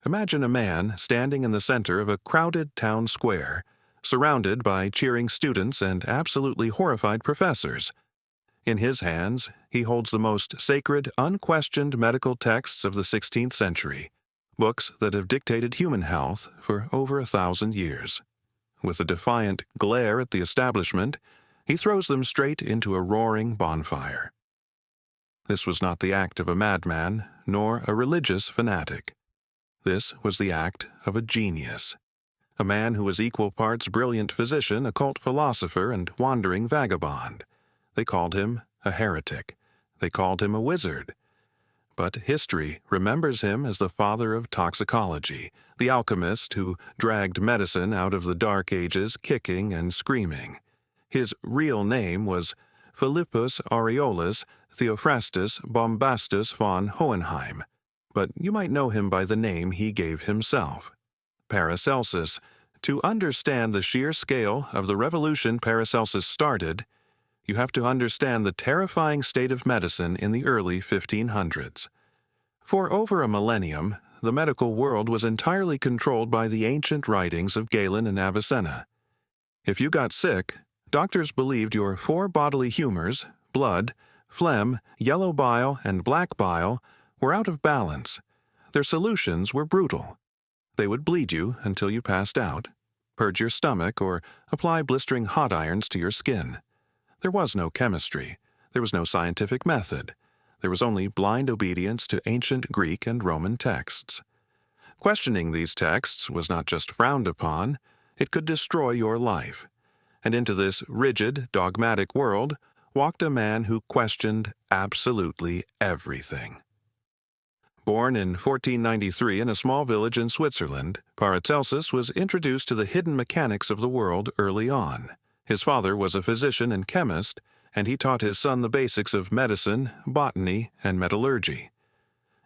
Imagine a man standing in the center of a crowded town square, surrounded by cheering students and absolutely horrified professors. In his hands, he holds the most sacred, unquestioned medical texts of the 16th century, books that have dictated human health for over 1,000 years. With a defiant glare at the establishment, he throws them straight into a roaring bonfire. This was not the act of a madman, nor a religious fanatic. This was the act of a genius, a man who was equal parts brilliant physician, occult philosopher, and wandering vagabond. They called him a heretic. They called him a wizard. But history remembers him as the father of toxicology, the alchemist who dragged medicine out of the Dark Ages kicking and screaming. His real name was Philippus Aureolus Theophrastus Bombastus von Hohenheim, but you might know him by the name he gave himself, Paracelsus. To understand the sheer scale of the revolution Paracelsus started, you have to understand the terrifying state of medicine in the early 1500s. For over a millennium, the medical world was entirely controlled by the ancient writings of Galen and Avicenna. If you got sick, doctors believed your 4 bodily humors, blood, phlegm, yellow bile, and black bile, were out of balance. Their solutions were brutal. They would bleed you until you passed out, purge your stomach, or apply blistering hot irons to your skin. There was no chemistry. There was no scientific method. There was only blind obedience to ancient Greek and Roman texts. Questioning these texts was not just frowned upon, it could destroy your life. And into this rigid, dogmatic world walked a man who questioned absolutely everything. Born in 1493 in a small village in Switzerland, Paracelsus was introduced to the hidden mechanics of the world early on. His father was a physician and chemist, and he taught his son the basics of medicine, botany, and metallurgy.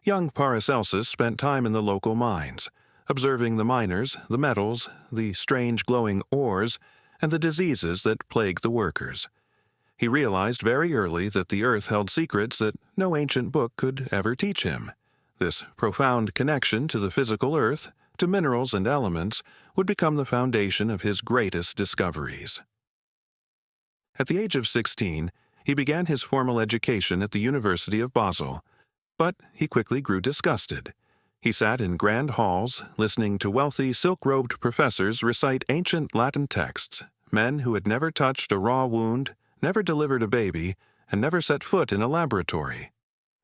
Young Paracelsus spent time in the local mines, observing the miners, the metals, the strange glowing ores, and the diseases that plagued the workers. He realized very early that the earth held secrets that no ancient book could ever teach him. This profound connection to the physical earth, to minerals and elements, would become the foundation of his greatest discoveries. At the age of 16, he began his formal education at the University of Basel, but he quickly grew disgusted. He sat in grand halls, listening to wealthy, silk-robed professors recite ancient Latin texts, men who had never touched a raw wound, never delivered a baby, and never set foot in a laboratory.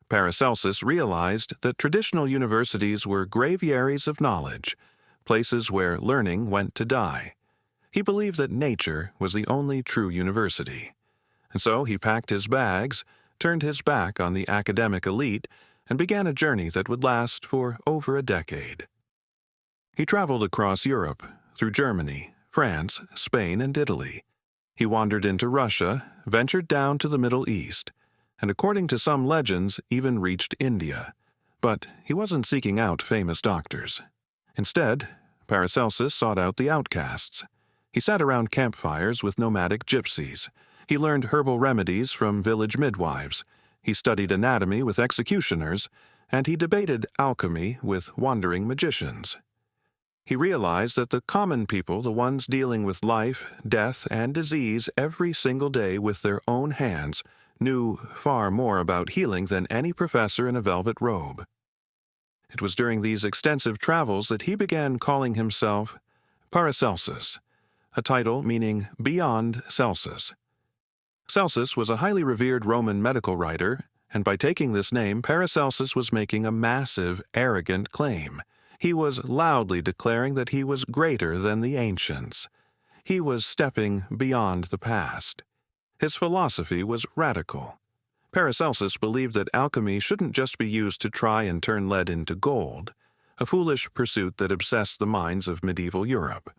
Paracelsus realized that traditional universities were graviaries of knowledge, places where learning went to die. He believed that nature was the only true university. And so he packed his bags, turned his back on the academic elite, and began a journey that would last for over a decade. He traveled across Europe, through Germany, France, Spain, and Italy. He wandered into Russia, ventured down to the Middle East, and according to some legends, even reached India. But he wasn't seeking out famous doctors. Instead, Paracelsus sought out the outcasts. He sat around campfires with nomadic gypsies. He learned herbal remedies from village midwives. He studied anatomy with executioners, and he debated alchemy with wandering magicians. He realized that the common people, the ones dealing with life, death, and disease every single day with their own hands, knew far more about healing than any professor in a velvet robe. It was during these extensive travels that he began calling himself Paracelsus, a title meaning beyond Celsus. Celsus was a highly revered Roman medical writer, and by taking this name, Paracelsus was making a massive, arrogant claim. He was loudly declaring that he was greater than the ancients. He was stepping beyond the past. His philosophy was radical. Paracelsus believed that alchemy shouldn't just be used to try and turn lead into gold, a foolish pursuit that obsessed the minds of medieval Europe.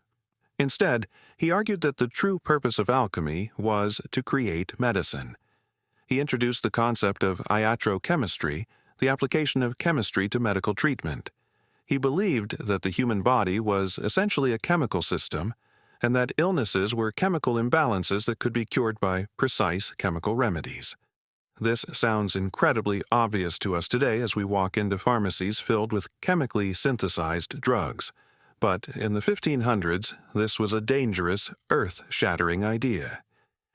Instead, he argued that the true purpose of alchemy was to create medicine. He introduced the concept of iatrochemistry, the application of chemistry to medical treatment. He believed that the human body was essentially a chemical system, and that illnesses were chemical imbalances that could be cured by precise chemical remedies. This sounds incredibly obvious to us today as we walk into pharmacies filled with chemically synthesized drugs. But in the 1500s, this was a dangerous, earth-shattering idea.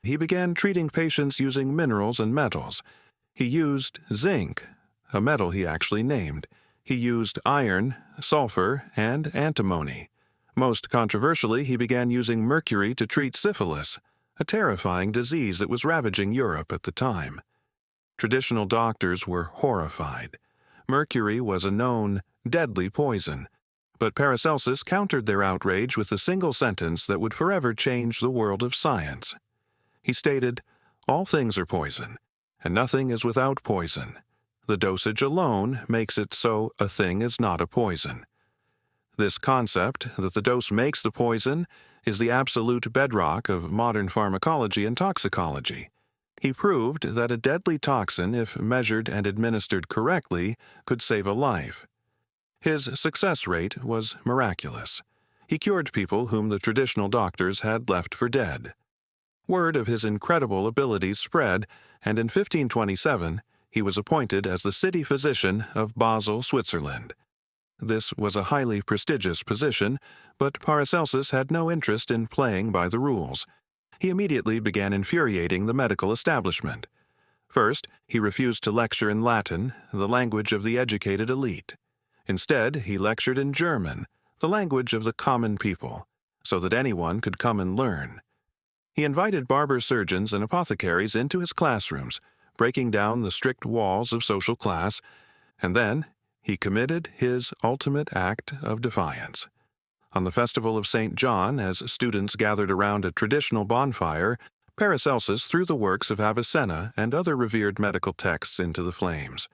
He began treating patients using minerals and metals. He used zinc, a metal he actually named. He used iron, sulfur, and antimony. Most controversially, he began using mercury to treat syphilis, a terrifying disease that was ravaging Europe at the time. Traditional doctors were horrified. Mercury was a known, deadly poison, but Paracelsus countered their outrage with a single sentence that would forever change the world of science. He stated, "All things are poison, and nothing is without poison. The dosage alone makes it so a thing is not a poison." This concept, that the dose makes the poison, is the absolute bedrock of modern pharmacology and toxicology. He proved that a deadly toxin, if measured and administered correctly, could save a life. His success rate was miraculous. He cured people whom the traditional doctors had left for dead. Word of his incredible abilities spread, and in 1527 he was appointed as the city physician of Basel, Switzerland. This was a highly prestigious position, but Paracelsus had no interest in playing by the rules. He immediately began infuriating the medical establishment. First, he refused to lecture in Latin, the language of the educated elite. Instead, he lectured in German, the language of the common people, so that anyone could come and learn. He invited barber surgeons and apothecaries into his classrooms, breaking down the strict walls of social class, and then he committed his ultimate act of defiance. On the festival of St. John, as students gathered around a traditional bonfire, Paracelsus threw the works of Avicenna and other revered medical texts into the flames.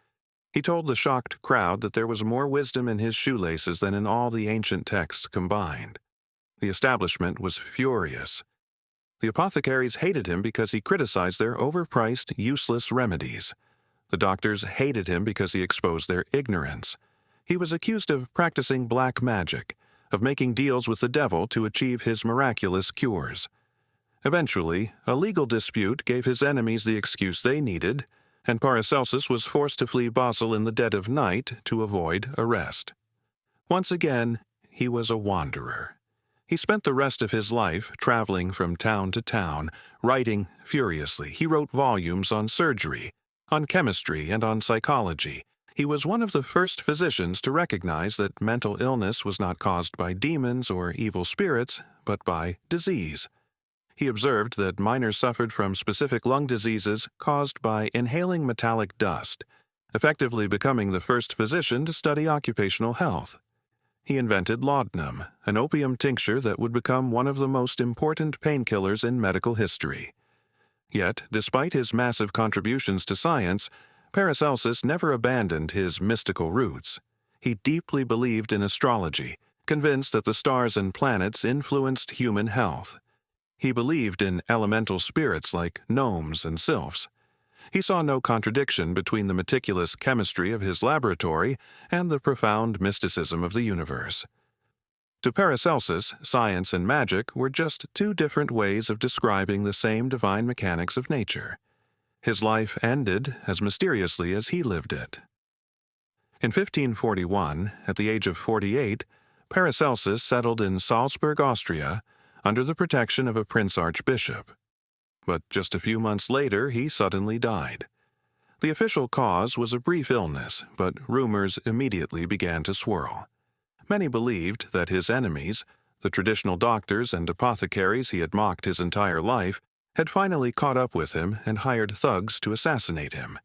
He told the shocked crowd that there was more wisdom in his shoelaces than in all the ancient texts combined. The establishment was furious. The apothecaries hated him because he criticized their overpriced, useless remedies. The doctors hated him because he exposed their ignorance. He was accused of practicing black magic, of making deals with the devil to achieve his miraculous cures. Eventually, a legal dispute gave his enemies the excuse they needed, and Paracelsus was forced to flee Basel in the dead of night to avoid arrest. Once again, he was a wanderer. He spent the rest of his life traveling from town to town, writing furiously. He wrote volumes on surgery, on chemistry, and on psychology. He was one of the first physicians to recognize that mental illness was not caused by demons or evil spirits, but by disease. He observed that miners suffered from specific lung diseases caused by inhaling metallic dust, effectively becoming the first physician to study occupational health. He invented laudanum, an opium tincture that would become one of the most important painkillers in medical history. Yet, despite his massive contributions to science, Paracelsus never abandoned his mystical roots. He deeply believed in astrology, convinced that the stars and planets influenced human health. He believed in elemental spirits like gnomes and sylphs. He saw no contradiction between the meticulous chemistry of his laboratory and the profound mysticism of the universe. To Paracelsus, science and magic were just two different ways of describing the same divine mechanics of nature. His life ended as mysteriously as he lived it. In 1541, at the age of 48, Paracelsus settled in Salzburg, Austria, under the protection of a prince archbishop. But just a few months later, he suddenly died. The official cause was a brief illness, but rumors immediately began to swirl. Many believed that his enemies, the traditional doctors and apothecaries he had mocked his entire life, had finally caught up with him and hired thugs to assassinate him.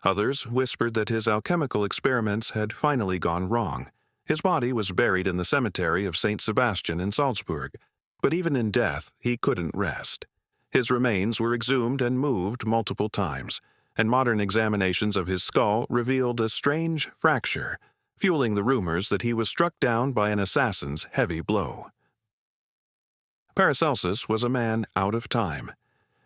Others whispered that his alchemical experiments had finally gone wrong. His body was buried in the cemetery of St. Sebastian in Salzburg, but even in death he couldn't rest. His remains were exhumed and moved multiple times, and modern examinations of his skull revealed a strange fracture, fueling the rumors that he was struck down by an assassin's heavy blow. Paracelsus was a man out of time.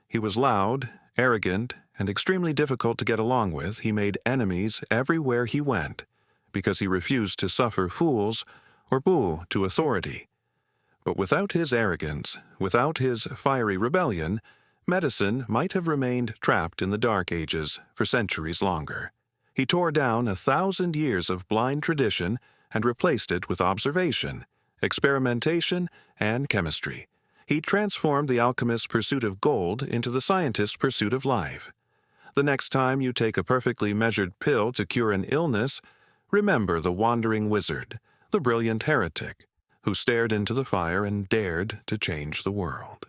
He was loud, arrogant, and extremely difficult to get along with. He made enemies everywhere he went, because he refused to suffer fools or bow to authority. But without his arrogance, without his fiery rebellion, medicine might have remained trapped in the Dark Ages for centuries longer. He tore down 1,000 years of blind tradition and replaced it with observation, experimentation, and chemistry. He transformed the alchemist's pursuit of gold into the scientist's pursuit of life. The next time you take a perfectly measured pill to cure an illness, remember the wandering wizard, the brilliant heretic, who stared into the fire and dared to change the world.